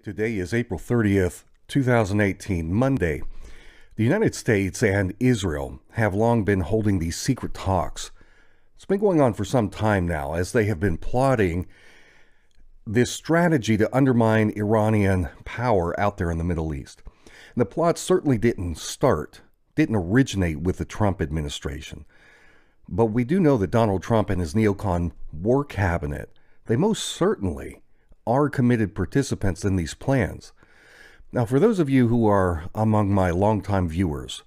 Today is April 30th, 2018, Monday. The United States and Israel have long been holding these secret talks. It's been going on for some time now as they have been plotting this strategy to undermine Iranian power out there in the Middle East. And the plot certainly didn't originate with the Trump administration. But we do know that Donald Trump and his neocon war cabinet, they most certainly are committed participants in these plans. Now, for those of you who are among my longtime viewers,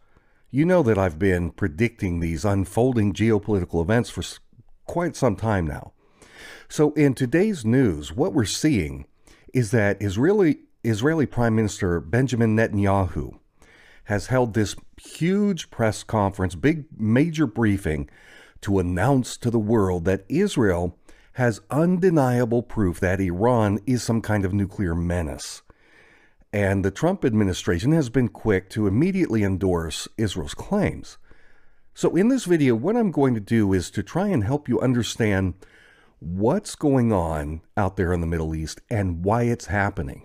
you know that I've been predicting these unfolding geopolitical events for quite some time now. So in today's news, what we're seeing is that Israeli Prime Minister Benjamin Netanyahu has held this huge press conference, big major briefing, to announce to the world that Israel has undeniable proof that Iran is some kind of nuclear menace. And the Trump administration has been quick to immediately endorse Israel's claims. So in this video, what I'm going to do is to try and help you understand what's going on out there in the Middle East and why it's happening.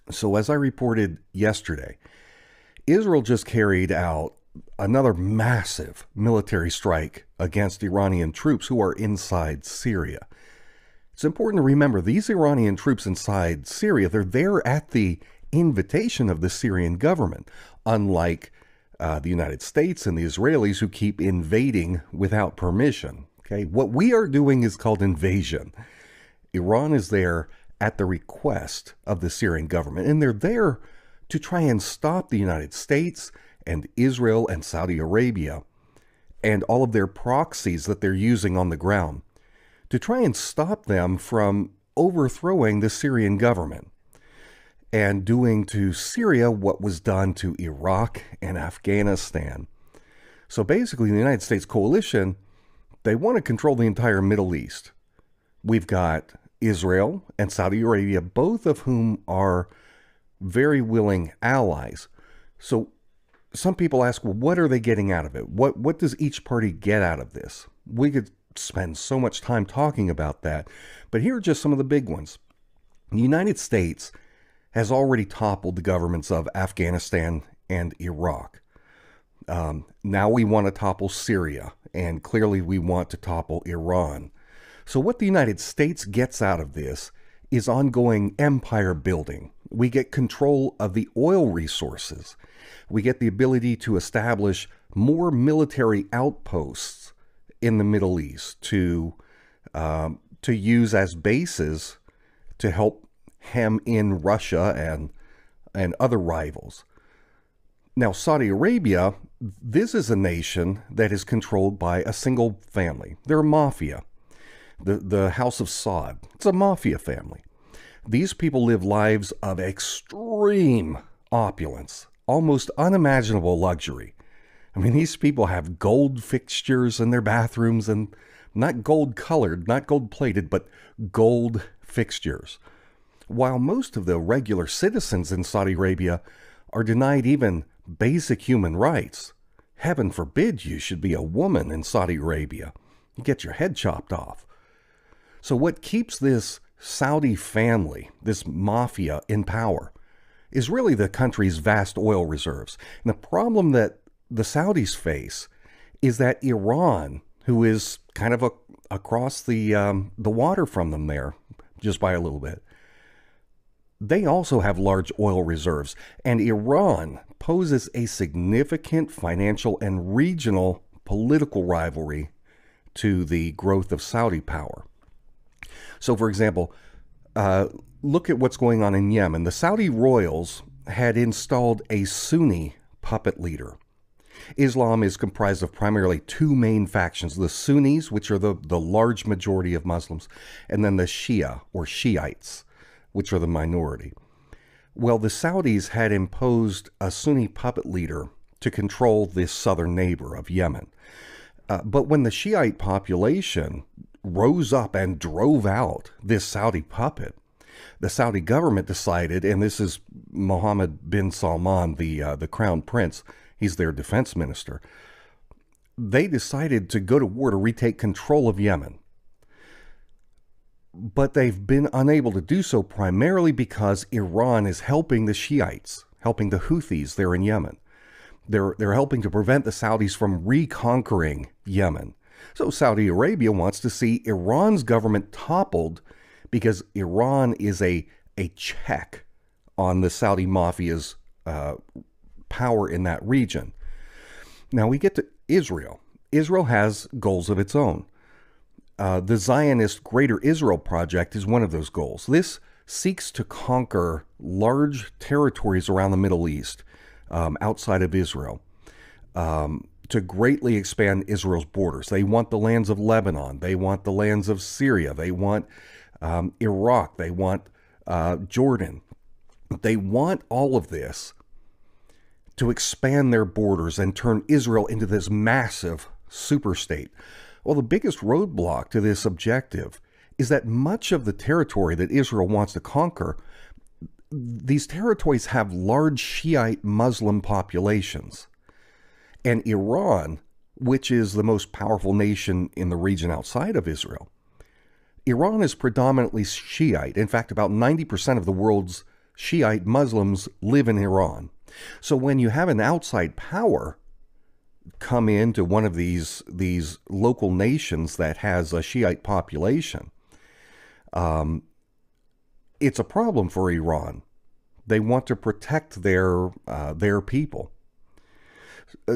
So as I reported yesterday, Israel just carried out another massive military strike against Iranian troops who are inside Syria. It's important to remember these Iranian troops inside Syria, they're there at the invitation of the Syrian government, unlike the United States and the Israelis who keep invading without permission. Okay, what we are doing is called invasion. Iran is there at the request of the Syrian government, and they're there to try and stop the United States and Israel and Saudi Arabia and all of their proxies that they're using on the ground to try and stop them from overthrowing the Syrian government and doing to Syria what was done to Iraq and Afghanistan. So basically, the United States coalition, they want to control the entire Middle East. We've got Israel and Saudi Arabia, both of whom are very willing allies. So some people ask, well, what are they getting out of it? What does each party get out of this? We could spend so much time talking about that, but here are just some of the big ones. The United States has already toppled the governments of Afghanistan and Iraq. Now we want to topple Syria, and clearly we want to topple Iran. So what the United States gets out of this is ongoing empire building. We get control of the oil resources. We get the ability to establish more military outposts in the Middle East to use as bases to help hem in Russia and other rivals. Now, Saudi Arabia, this is a nation that is controlled by a single family. They're a mafia. The House of Saud. It's a mafia family. These people live lives of extreme opulence, almost unimaginable luxury. I mean, these people have gold fixtures in their bathrooms, and not gold colored, not gold plated, but gold fixtures. While most of the regular citizens in Saudi Arabia are denied even basic human rights. Heaven forbid you should be a woman in Saudi Arabia. You get your head chopped off. So what keeps this Saudi family, this mafia, in power is really the country's vast oil reserves. And the problem that the Saudis face is that Iran, who is kind of across the water from them there, just by a little bit, they also have large oil reserves. And Iran poses a significant financial and regional political rivalry to the growth of Saudi power. So, for example, look at what's going on in Yemen. The Saudi royals had installed a Sunni puppet leader. Islam is comprised of primarily two main factions, the Sunnis, which are the large majority of Muslims, and then the Shia, or Shiites, which are the minority. Well, the Saudis had imposed a Sunni puppet leader to control this southern neighbor of Yemen. But when the Shiite population rose up and drove out this Saudi puppet, the Saudi government decided, and this is Mohammed bin Salman, the crown prince, he's their defense minister, they decided to go to war to retake control of Yemen. but they've been unable to do so primarily because Iran is helping the Shiites, helping the Houthis there in Yemen. They're helping to prevent the Saudis from reconquering Yemen. So Saudi Arabia wants to see Iran's government toppled because Iran is a check on the Saudi mafia's power in that region. Now we get to Israel. Israel has goals of its own. The Zionist Greater Israel Project is one of those goals. This seeks to conquer large territories around the Middle East, outside of Israel, to greatly expand Israel's borders. They want the lands of Lebanon. They want the lands of Syria. They want Iraq. They want Jordan. They want all of this to expand their borders and turn Israel into this massive superstate. Well, the biggest roadblock to this objective is that much of the territory that Israel wants to conquer, these territories have large Shiite Muslim populations. And Iran, which is the most powerful nation in the region outside of Israel, Iran is predominantly Shiite. In fact, about 90% of the world's Shiite Muslims live in Iran. So when you have an outside power come into one of these local nations that has a Shiite population, it's a problem for Iran. They want to protect their people.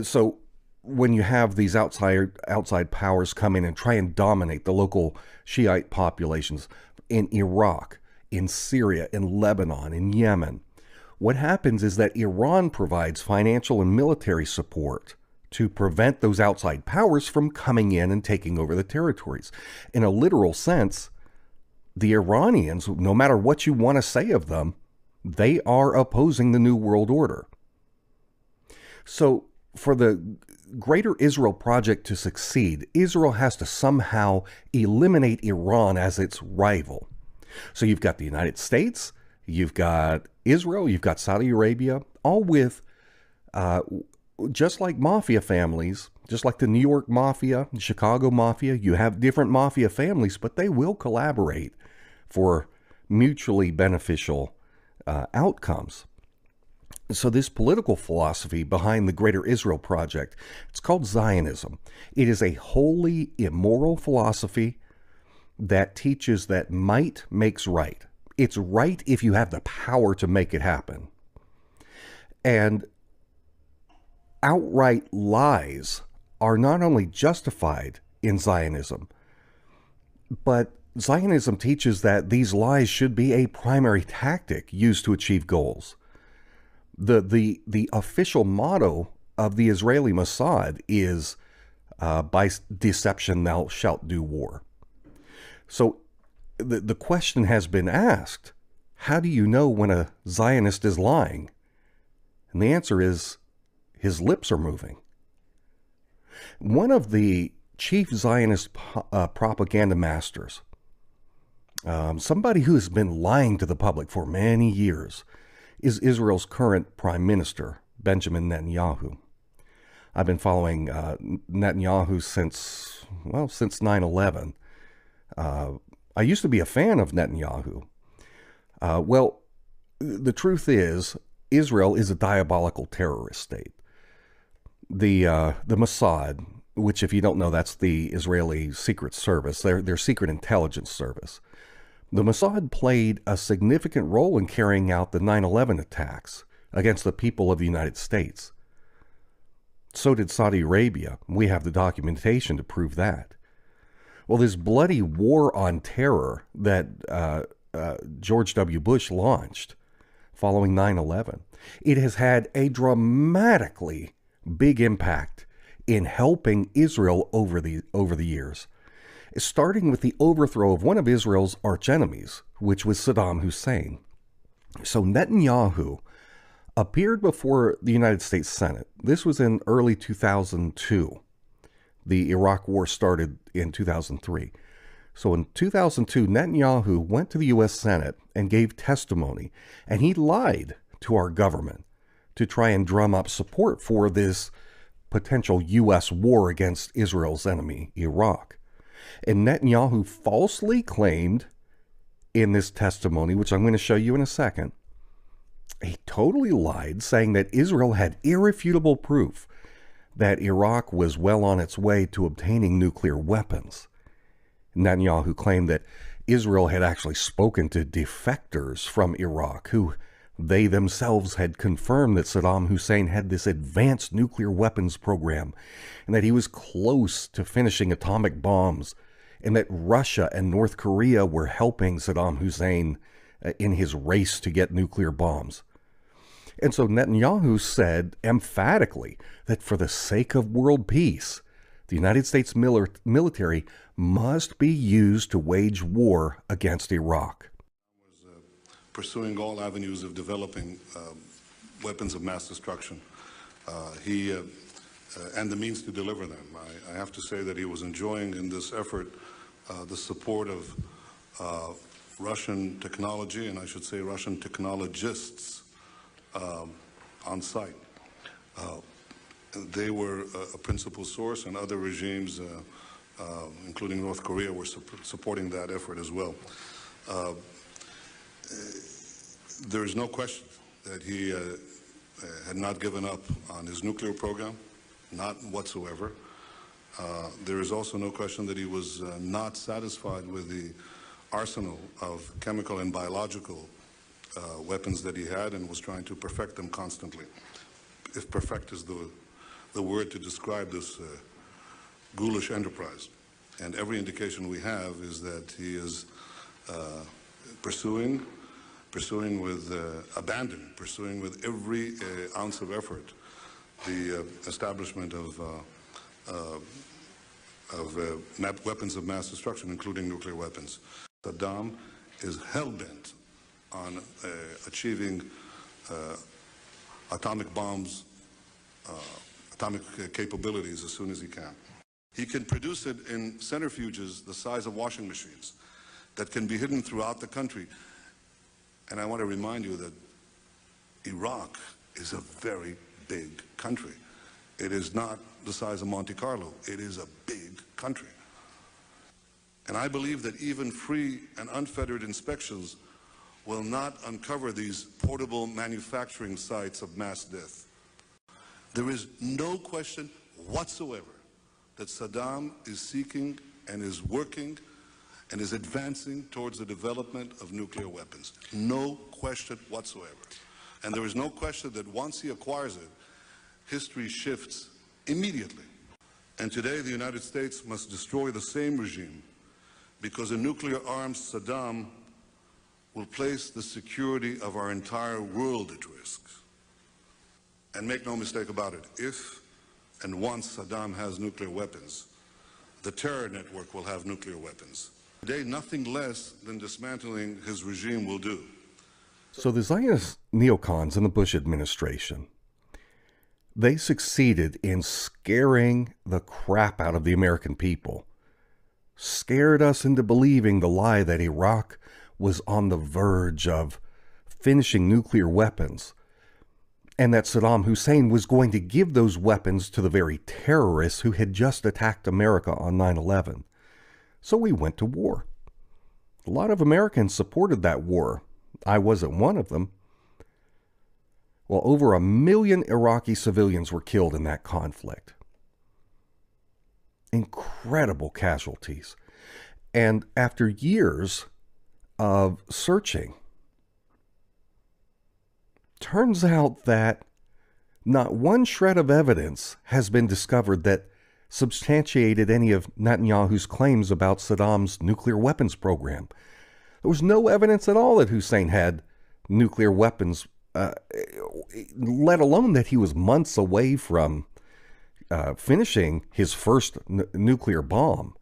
So when you have these outside powers come in and try and dominate the local Shiite populations in Iraq, in Syria, in Lebanon, in Yemen, what happens is that Iran provides financial and military support to prevent those outside powers from coming in and taking over the territories. In a literal sense, the Iranians, no matter what you want to say of them, they are opposing the New World Order. So for the Greater Israel Project to succeed, Israel has to somehow eliminate Iran as its rival. So you've got the United States, you've got Israel, you've got Saudi Arabia, all with, just like mafia families, just like the New York Mafia, Chicago Mafia, you have different mafia families, but they will collaborate for mutually beneficial outcomes. So this political philosophy behind the Greater Israel Project, it's called Zionism. It is a wholly immoral philosophy that teaches that might makes right. It's right if you have the power to make it happen. And outright lies are not only justified in Zionism, but Zionism teaches that these lies should be a primary tactic used to achieve goals. The official motto of the Israeli Mossad is, by deception thou shalt do war. So the question has been asked, how do you know when a Zionist is lying? And the answer is, his lips are moving. One of the chief Zionist propaganda masters, somebody who has been lying to the public for many years, is Israel's current prime minister, Benjamin Netanyahu. I've been following Netanyahu since 9/11. I used to be a fan of Netanyahu. Well, the truth is, Israel is a diabolical terrorist state. The Mossad, which, if you don't know, that's the Israeli Secret Service, their secret intelligence service. The Mossad played a significant role in carrying out the 9/11 attacks against the people of the United States. So did Saudi Arabia. We have the documentation to prove that. Well, this bloody war on terror that George W. Bush launched following 9/11, it has had a dramatically big impact in helping Israel over the years, starting with the overthrow of one of Israel's archenemies, which was Saddam Hussein. So Netanyahu appeared before the United States Senate. This was in early 2002. The Iraq War started in 2003. So in 2002, Netanyahu went to the U.S. Senate and gave testimony, and he lied to our government to try and drum up support for this potential U.S. war against Israel's enemy, Iraq. And Netanyahu falsely claimed in this testimony, which I'm going to show you in a second, he totally lied, saying that Israel had irrefutable proof that Iraq was well on its way to obtaining nuclear weapons. Netanyahu claimed that Israel had actually spoken to defectors from Iraq who they themselves had confirmed that Saddam Hussein had this advanced nuclear weapons program and that he was close to finishing atomic bombs, and that Russia and North Korea were helping Saddam Hussein in his race to get nuclear bombs. And so Netanyahu said emphatically that for the sake of world peace, the United States military must be used to wage war against Iraq. Pursuing all avenues of developing weapons of mass destruction. And the means to deliver them. I have to say that he was enjoying in this effort the support of Russian technology, and I should say Russian technologists on site. They were a principal source, and other regimes, including North Korea, were supporting that effort as well. There is no question that he had not given up on his nuclear program, not whatsoever. There is also no question that he was not satisfied with the arsenal of chemical and biological weapons that he had, and was trying to perfect them constantly. If perfect is the word to describe this ghoulish enterprise. And every indication we have is that he is pursuing with abandon, pursuing with every ounce of effort the establishment of weapons of mass destruction, including nuclear weapons. Saddam is hell-bent on achieving atomic bombs, atomic capabilities as soon as he can. He can produce it in centrifuges the size of washing machines that can be hidden throughout the country. And I want to remind you that Iraq is a very big country. It is not the size of Monte Carlo. It is a big country. And I believe that even free and unfettered inspections will not uncover these portable manufacturing sites of mass death. There is no question whatsoever that Saddam is seeking and is working and is advancing towards the development of nuclear weapons. No question whatsoever. And there is no question that once he acquires it, history shifts immediately. And today the United States must destroy the same regime, because a nuclear-armed Saddam will place the security of our entire world at risk. And make no mistake about it, if and once Saddam has nuclear weapons, the terror network will have nuclear weapons. Today, nothing less than dismantling his regime will do. So the Zionist neocons in the Bush administration, they succeeded in scaring the crap out of the American people, scared us into believing the lie that Iraq was on the verge of finishing nuclear weapons, and that Saddam Hussein was going to give those weapons to the very terrorists who had just attacked America on 9/11. So we went to war. A lot of Americans supported that war. I wasn't one of them. Well, over 1 million Iraqi civilians were killed in that conflict. Incredible casualties. And after years of searching, turns out that not one shred of evidence has been discovered that substantiated any of Netanyahu's claims about Saddam's nuclear weapons program. There was no evidence at all that Hussein had nuclear weapons, let alone that he was months away from finishing his first nuclear bomb.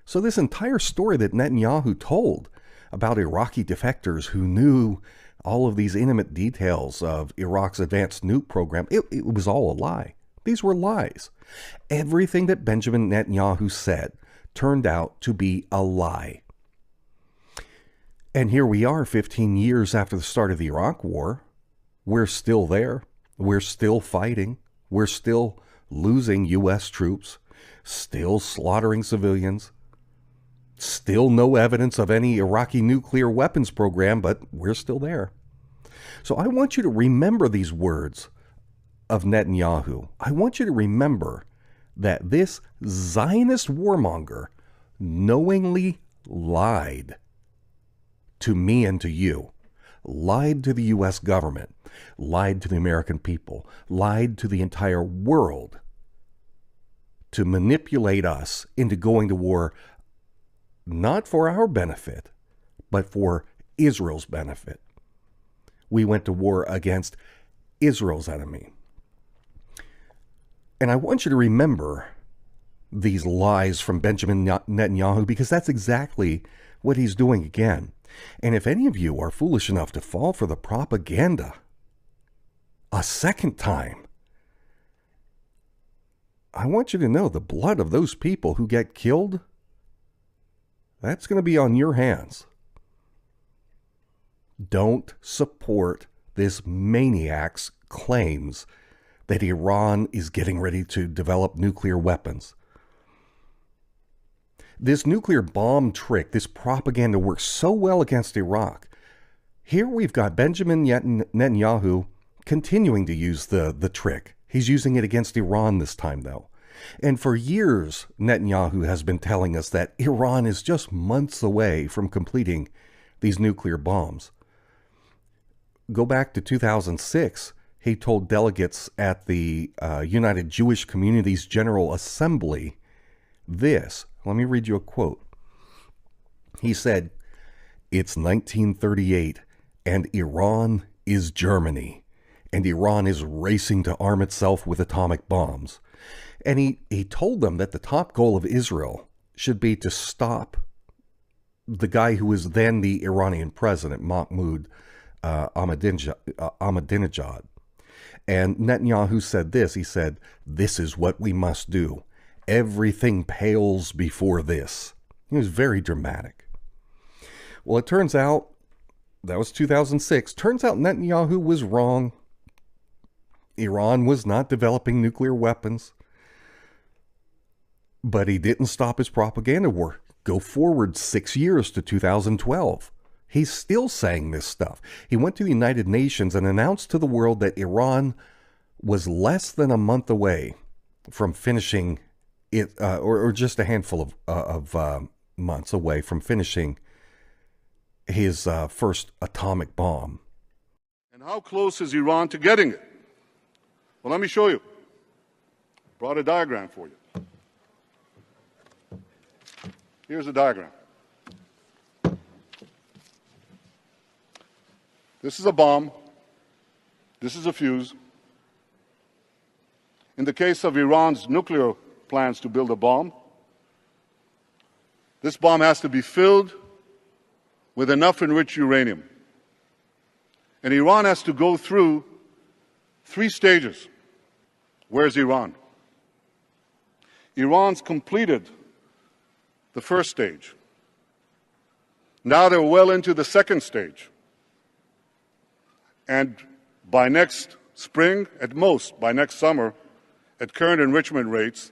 So this entire story that Netanyahu told about Iraqi defectors who knew all of these intimate details of Iraq's advanced nuke program, it was all a lie. These were lies. Everything that Benjamin Netanyahu said turned out to be a lie. And here we are 15 years after the start of the Iraq War. We're still there. We're still fighting. We're still losing U.S. troops, still slaughtering civilians. Still no evidence of any Iraqi nuclear weapons program, but we're still there. So I want you to remember these words of Netanyahu. I want you to remember that this Zionist warmonger knowingly lied to me and to you, lied to the U.S. government, lied to the American people, lied to the entire world to manipulate us into going to war, not for our benefit, but for Israel's benefit. We went to war against Israel's enemy. And I want you to remember these lies from Benjamin Netanyahu, because that's exactly what he's doing again. And if any of you are foolish enough to fall for the propaganda a second time, I want you to know the blood of those people who get killed, that's going to be on your hands. Don't support this maniac's claims that Iran is getting ready to develop nuclear weapons. This nuclear bomb trick, this propaganda works so well against Iraq. Here we've got Benjamin Netanyahu continuing to use the trick. He's using it against Iran this time, though. And for years, Netanyahu has been telling us that Iran is just months away from completing these nuclear bombs. Go back to 2006. He told delegates at the United Jewish Communities General Assembly this. Let me read you a quote. He said, "It's 1938, and Iran is Germany, and Iran is racing to arm itself with atomic bombs." And he told them that the top goal of Israel should be to stop the guy who was then the Iranian president, Mahmoud Ahmadinejad. And Netanyahu said this. He said, "This is what we must do. Everything pales before this." He was very dramatic. Well, it turns out, that was 2006. Turns out Netanyahu was wrong. Iran was not developing nuclear weapons. But he didn't stop his propaganda war. Go forward 6 years to 2012. He's still saying this stuff. He went to the United Nations and announced to the world that Iran was less than a month away from finishing it, or just a handful of months away from finishing his first atomic bomb. And how close is Iran to getting it? Well, let me show you. Brought a diagram for you. Here's a diagram. This is a bomb. This is a fuse. In the case of Iran's nuclear plans to build a bomb, this bomb has to be filled with enough enriched uranium. And Iran has to go through 3 stages. Where's Iran? Iran's completed the first stage. Now they're well into the second stage. And by next spring, at most, by next summer, at current enrichment rates,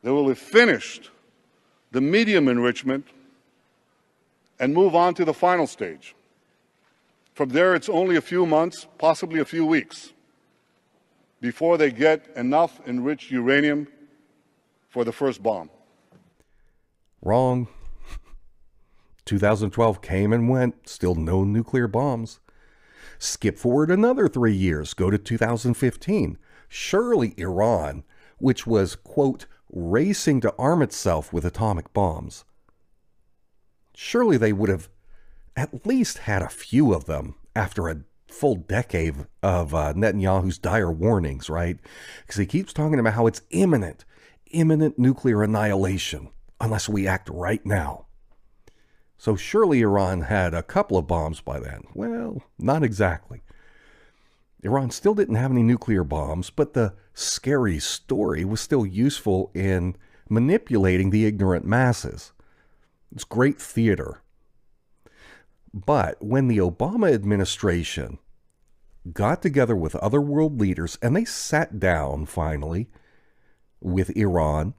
they will have finished the medium enrichment and move on to the final stage. From there, it's only a few months, possibly a few weeks, before they get enough enriched uranium for the first bomb. Wrong. 2012 came and went, still no nuclear bombs. Skip forward another 3 years, go to 2015. Surely Iran, which was, quote, racing to arm itself with atomic bombs, surely they would have at least had a few of them after a full decade of Netanyahu's dire warnings, right? Because he keeps talking about how it's imminent nuclear annihilation unless we act right now. So surely Iran had a couple of bombs by then. Well, not exactly. Iran still didn't have any nuclear bombs, but the scary story was still useful in manipulating the ignorant masses. It's great theater. But when the Obama administration got together with other world leaders and they sat down finally with Iran,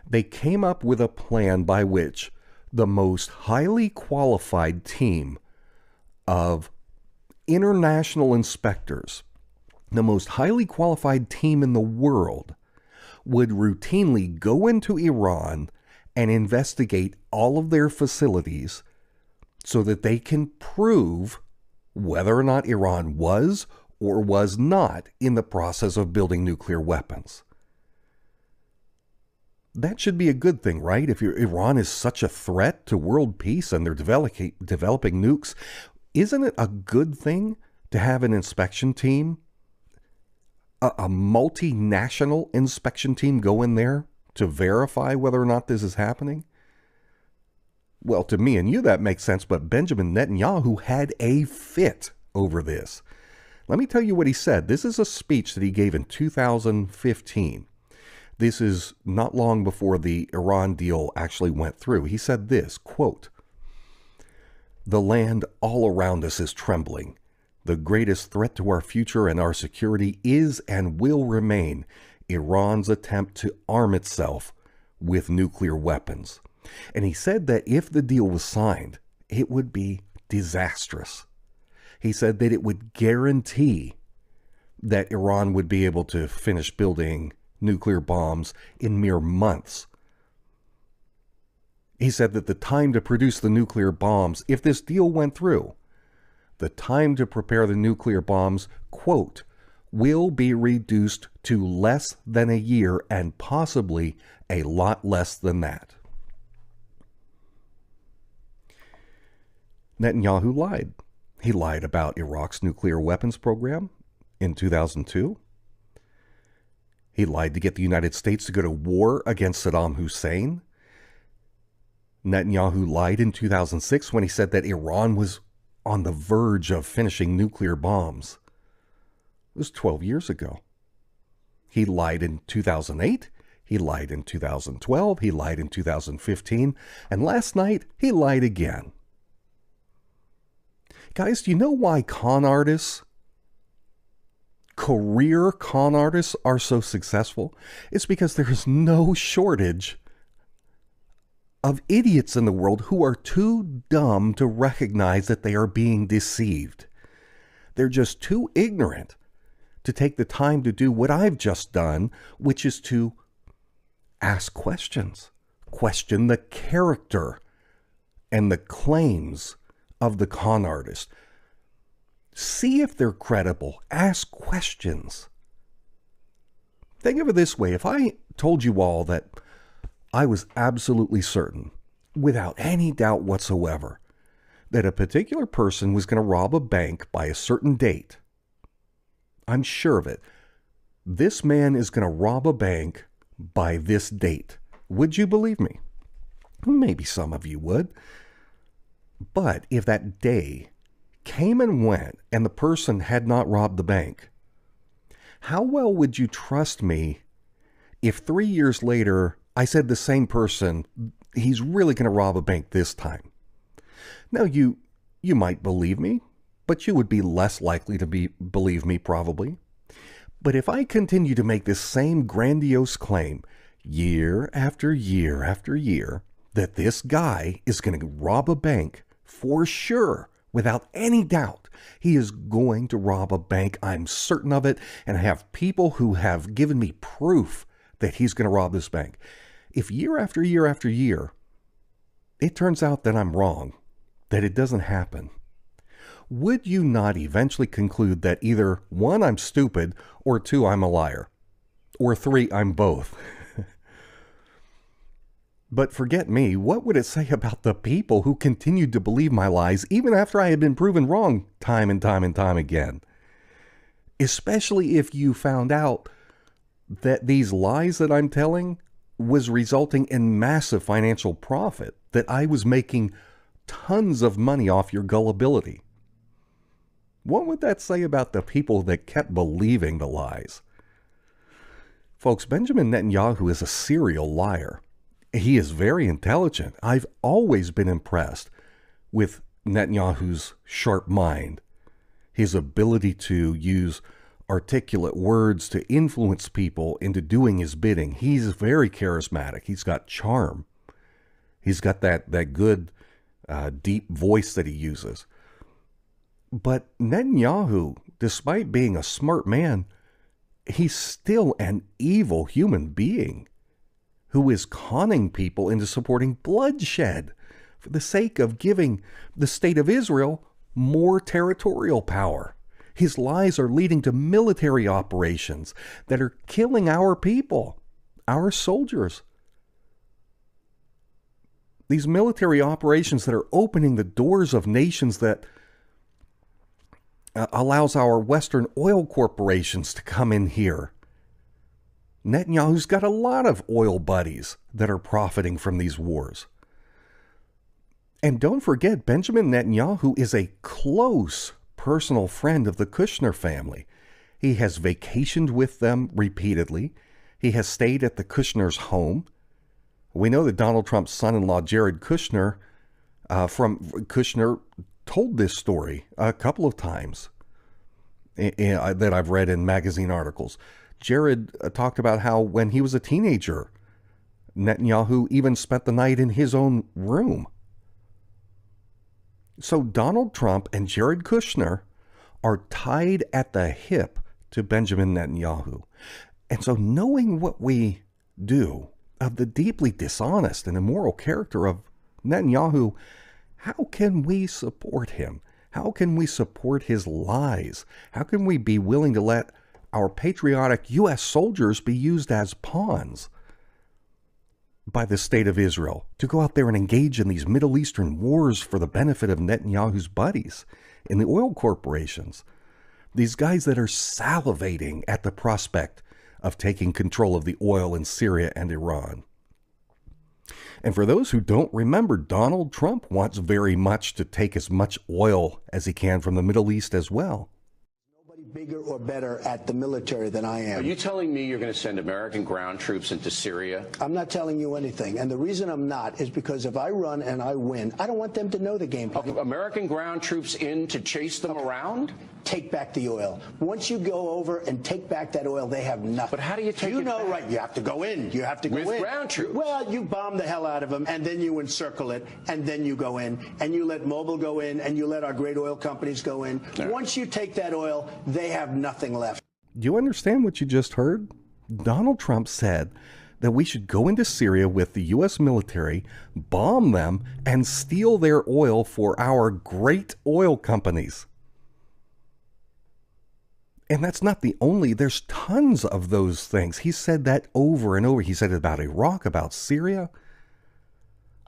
they came up with a plan by which the most highly qualified team of international inspectors, the most highly qualified team in the world, would routinely go into Iran and investigate all of their facilities so that they can prove whether or not Iran was or was not in the process of building nuclear weapons. That should be a good thing, right? If Iran is such a threat to world peace and they're developing nukes, isn't it a good thing to have an inspection team, a multinational inspection team go in there to verify whether or not this is happening? Well, to me and you, that makes sense, but Benjamin Netanyahu had a fit over this. Let me tell you what he said. This is a speech that he gave in 2015. This is not long before the Iran deal actually went through. He said this, quote, "The land all around us is trembling. The greatest threat to our future and our security is and will remain Iran's attempt to arm itself with nuclear weapons." And he said that if the deal was signed, it would be disastrous. He said that it would guarantee that Iran would be able to finish building nuclear bombs in mere months. He said that the time to produce the nuclear bombs, if this deal went through, the time to prepare the nuclear bombs, quote, will be reduced to less than a year and possibly a lot less than that. Netanyahu lied. He lied about Iraq's nuclear weapons program in 2002. He lied to get the United States to go to war against Saddam Hussein. Netanyahu lied in 2006 when he said that Iran was on the verge of finishing nuclear bombs. It was 12 years ago. He lied in 2008. He lied in 2012. He lied in 2015. And last night, he lied again. Guys, do you know why con artists, career con artists, are so successful? It's because there is no shortage of idiots in the world who are too dumb to recognize that they are being deceived. They're just too ignorant to take the time to do what I've just done, which is to ask questions, question the character and the claims of the con artist. See if they're credible. Ask questions. Think of it this way. If I told you all that I was absolutely certain, without any doubt whatsoever, that a particular person was going to rob a bank by a certain date, I'm sure of it. This man is going to rob a bank by this date. Would you believe me? Maybe some of you would. But if that day came and went and the person had not robbed the bank, how well would you trust me if 3 years later I said the same person, he's really going to rob a bank this time? Now, you might believe me, but you would be less likely to believe me probably. But if I continue to make this same grandiose claim year after year after year, that this guy is going to rob a bank for sure, without any doubt, he is going to rob a bank. I'm certain of it, and I have people who have given me proof that he's going to rob this bank. If year after year after year, it turns out that I'm wrong, that it doesn't happen, would you not eventually conclude that either 1, I'm stupid, or 2, I'm a liar, or 3, I'm both? But forget me, what would it say about the people who continued to believe my lies even after I had been proven wrong time and time and time again? Especially if you found out that these lies that I'm telling was resulting in massive financial profit, that I was making tons of money off your gullibility. What would that say about the people that kept believing the lies? Folks, Benjamin Netanyahu is a serial liar. He is very intelligent. I've always been impressed with Netanyahu's sharp mind, his ability to use articulate words to influence people into doing his bidding. He's very charismatic. He's got charm. He's got that good, deep voice that he uses. But Netanyahu, despite being a smart man, he's still an evil human being who is conning people into supporting bloodshed for the sake of giving the state of Israel more territorial power. His lies are leading to military operations that are killing our people, our soldiers. These military operations that are opening the doors of nations that allows our Western oil corporations to come in here. Netanyahu's got a lot of oil buddies that are profiting from these wars. And don't forget, Benjamin Netanyahu is a close personal friend of the Kushner family. He has vacationed with them repeatedly. He has stayed at the Kushners' home. We know that Donald Trump's son-in-law, Jared Kushner, from Kushner, told this story a couple of times that I've read in magazine articles. Jared talked about how when he was a teenager, Netanyahu even spent the night in his own room. So Donald Trump and Jared Kushner are tied at the hip to Benjamin Netanyahu. And so knowing what we do of the deeply dishonest and immoral character of Netanyahu, how can we support him? How can we support his lies? How can we be willing to let our patriotic U.S. soldiers be used as pawns by the state of Israel to go out there and engage in these Middle Eastern wars for the benefit of Netanyahu's buddies in the oil corporations? These guys that are salivating at the prospect of taking control of the oil in Syria and Iran. And for those who don't remember, Donald Trump wants very much to take as much oil as he can from the Middle East as well. Bigger or better at the military than I am. Are you telling me you're going to send American ground troops into Syria? I'm not telling you anything. And the reason I'm not is because if I run and I win, I don't want them to know the game plan. American ground troops in to chase them around? Take back the oil. Once you go over and take back that oil, they have nothing. But how do you take it back? Right, you have to go in. You have to go in. With ground troops? Well, you bomb the hell out of them, and then you encircle it, and then you go in, and you let Mobil go in, and you let our great oil companies go in. Right. Once you take that oil, they have nothing left. Do you understand what you just heard? Donald Trump said that we should go into Syria with the U.S. military, bomb them, and steal their oil for our great oil companies. And that's not the only, there's tons of those things. He said that over and over. He said it about Iraq, about Syria.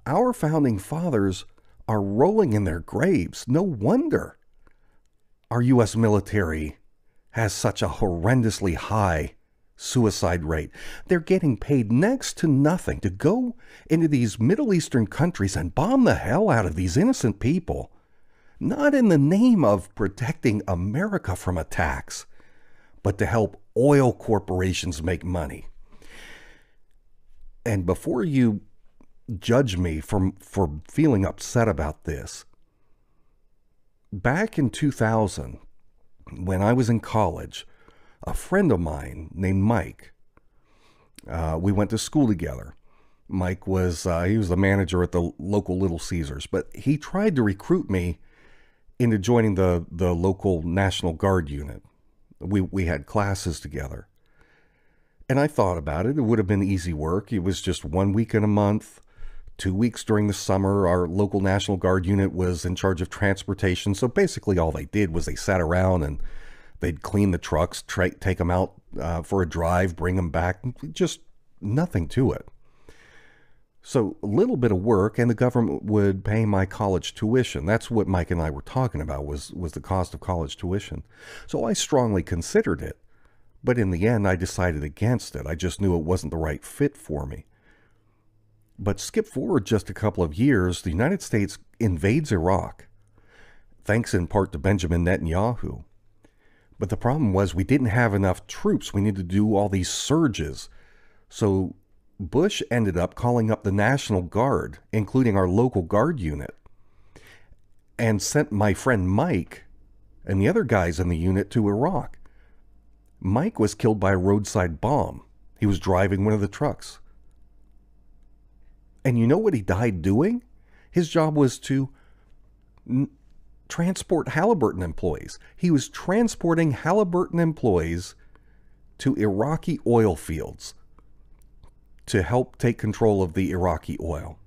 Our founding fathers are rolling in their graves. No wonder our U.S. military has such a horrendously high suicide rate. They're getting paid next to nothing to go into these Middle Eastern countries and bomb the hell out of these innocent people, not in the name of protecting America from attacks, but to help oil corporations make money. And before you judge me for feeling upset about this, back in 2000, when I was in college, a friend of mine named Mike, we went to school together. Mike was, he was the manager at the local Little Caesars, but he tried to recruit me into joining the local National Guard unit. We had classes together. And I thought about it. It would have been easy work. It was just 1 week in a month, 2 weeks during the summer. Our local National Guard unit was in charge of transportation. So basically all they did was they sat around and they'd clean the trucks, take them out for a drive, bring them back. Just nothing to it. So a little bit of work, and the government would pay my college tuition. That's what Mike and I were talking about, was the cost of college tuition. So I strongly considered it. But in the end, I decided against it. I just knew it wasn't the right fit for me. But skip forward just a couple of years, the United States invades Iraq, thanks in part to Benjamin Netanyahu. But the problem was we didn't have enough troops. We needed to do all these surges. So Bush ended up calling up the National Guard, including our local Guard unit, and sent my friend Mike and the other guys in the unit to Iraq. Mike was killed by a roadside bomb. He was driving one of the trucks. And you know what he died doing? His job was to transport Halliburton employees. He was transporting Halliburton employees to Iraqi oil fields to help take control of the Iraqi oil.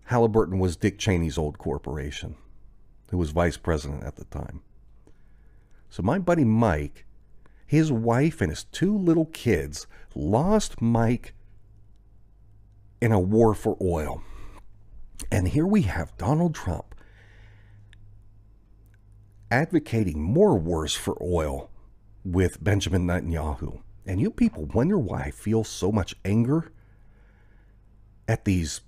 Halliburton was Dick Cheney's old corporation, who was vice president at the time. So my buddy Mike, his wife and his 2 little kids lost Mike in a war for oil. And here we have Donald Trump advocating more wars for oil with Benjamin Netanyahu. And you people wonder why I feel so much anger at these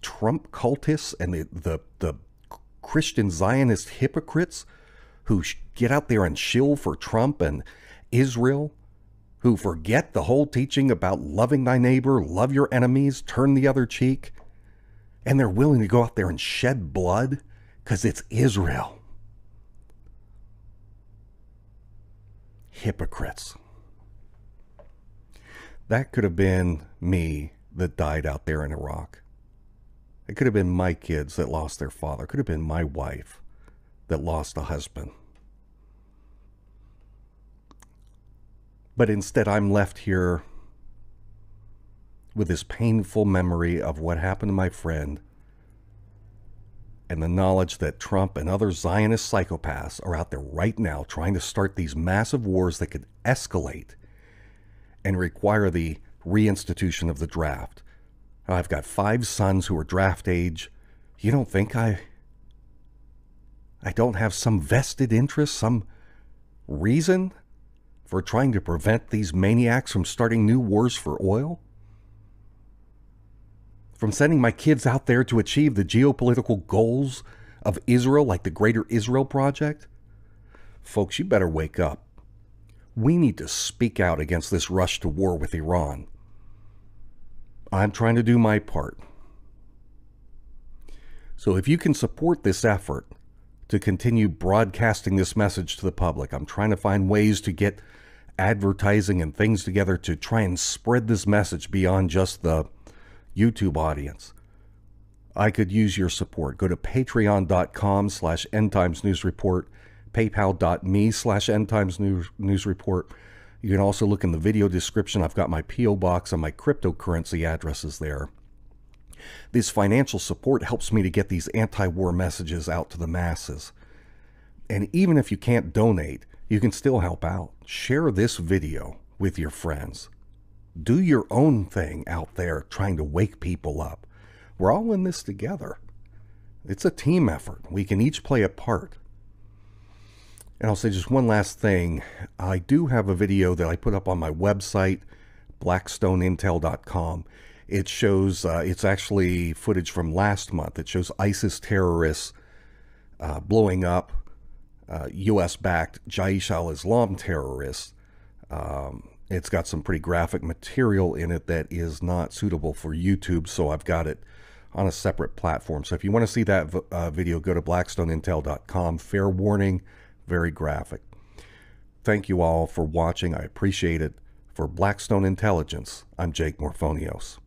Trump cultists and the Christian Zionist hypocrites who get out there and shill for Trump and Israel, who forget the whole teaching about loving thy neighbor, love your enemies, turn the other cheek, and they're willing to go out there and shed blood because it's Israel. Hypocrites. That could have been me that died out there in Iraq. It could have been my kids that lost their father. It could have been my wife that lost a husband. But instead, I'm left here with this painful memory of what happened to my friend and the knowledge that Trump and other Zionist psychopaths are out there right now trying to start these massive wars that could escalate and require the reinstitution of the draft. I've got 5 sons who are draft age. You don't think I don't have some vested interest, some reason for trying to prevent these maniacs from starting new wars for oil? From sending my kids out there to achieve the geopolitical goals of Israel, like the Greater Israel Project? Folks, you better wake up. We need to speak out against this rush to war with Iran. I'm trying to do my part. So if you can support this effort to continue broadcasting this message to the public, I'm trying to find ways to get advertising and things together to try and spread this message beyond just the YouTube audience. I could use your support. Go to patreon.com/endtimesnewsreport, paypal.me/endtimesnewsreport. You can also look in the video description. I've got my P.O. box and my cryptocurrency addresses there. This financial support helps me to get these anti-war messages out to the masses. And even if you can't donate, you can still help out. Share this video with your friends. Do your own thing out there trying to wake people up. We're all in this together. It's a team effort. We can each play a part. And I'll say just one last thing. I do have a video that I put up on my website, blackstoneintel.com. It shows, it's actually footage from last month. It shows ISIS terrorists blowing up U.S.-backed Jaish al-Islam terrorists. It's got some pretty graphic material in it that is not suitable for YouTube, so I've got it on a separate platform. So if you want to see that video, go to blackstoneintel.com. Fair warning, very graphic. Thank you all for watching. I appreciate it. For Blackstone Intelligence, I'm Jake Morphonios.